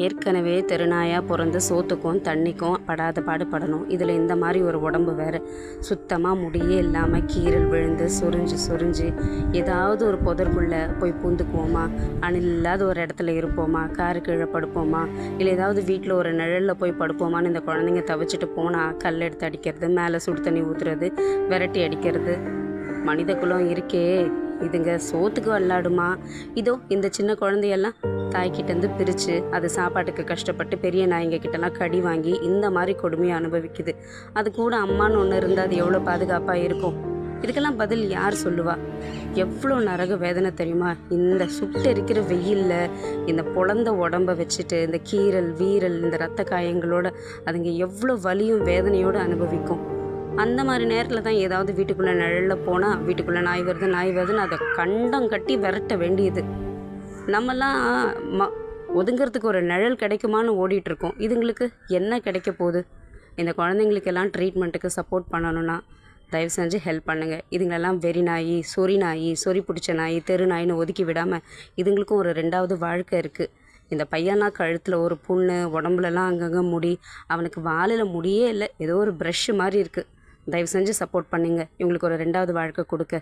ஏற்கனவே தெருநாயாக பிறந்து சோத்துக்கும் தண்ணிக்கும் படாத பாடுபடணும். இதில் இந்த மாதிரி ஒரு உடம்பு வேறு. சுத்தமாக முடியே இல்லாமல் கீரல் விழுந்து சொரிஞ்சு ஏதாவது ஒரு புதற்குள்ளே போய் பூந்துக்குவோமா, அணில் இல்லாத ஒரு இடத்துல இருப்போமா, காரு கீழே படுப்போமா, இல்லை ஏதாவது வீட்டில் ஒரு நிழலில் போய் படுப்போமான்னு இந்த குழந்தைங்க தவிச்சிட்டு போனால் கல் எடுத்து அடிக்கிறது, மேலே சுடு தண்ணி ஊற்றுறது, விரட்டி அடிக்கிறது. மனித குலம் இருக்கே, இதுங்க சோத்துக்கு விளாடுமா? இதோ இந்த சின்ன குழந்தையெல்லாம் தாய்கிட்டேருந்து பிரித்து அது சாப்பாட்டுக்கு கஷ்டப்பட்டு பெரிய நாய்ங்க கிட்டலாம் கடி வாங்கி இந்த மாதிரி கொடுமையை அனுபவிக்குது. அது கூட அம்மான்னு ஒன்று இருந்தால் அது எவ்வளோ பாதுகாப்பாக இருக்கும்? இதுக்கெல்லாம் பதில் யார் சொல்லுவா? எவ்வளோ நரக வேதனை தெரியுமா? இந்த சுட்டு இருக்கிற வெயிலில் இந்த பொழந்த உடம்பை வச்சுட்டு இந்த கீரல் வீரல் இந்த இரத்த காயங்களோட அதுங்க எவ்வளோ வலியும் வேதனையோடு அனுபவிக்கும். அந்த மாதிரி நேரத்தில் தான் ஏதாவது வீட்டுக்குள்ளே நிழலில் போனால் வீட்டுக்குள்ளே நாய் வருதுன்னு அதை கண்டம் கட்டி விரட்ட வேண்டியது. நம்மலாம் ஒதுங்கிறதுக்கு ஒரு நிழல் கிடைக்குமான்னு ஓடிட்டுருக்கோம். இதுங்களுக்கு என்ன கிடைக்க போகுது? இந்த குழந்தைங்களுக்கெல்லாம் ட்ரீட்மெண்ட்டுக்கு சப்போர்ட் பண்ணணுன்னா தயவு செஞ்சு ஹெல்ப் பண்ணுங்கள். இதுங்களெல்லாம் வெறி நாய், சொறி பிடிச்ச நாய், தெரு நாயின்னு ஒதுக்கி விடாமல் இதுங்களுக்கும் ஒரு 2வது வாழ்க்கை இருக்குது. இந்த பையனா கழுத்தில் ஒரு புண்ணு, உடம்புலலாம் அங்கங்கே முடி, அவனுக்கு வாலில் முடியே இல்லை, ஏதோ ஒரு ப்ரஷ்ஷு மாதிரி இருக்குது. தயவு செஞ்சு சப்போர்ட் பண்ணுங்க, இவங்களுக்கு ஒரு 2வது வாழ்க்கை கொடுக்க.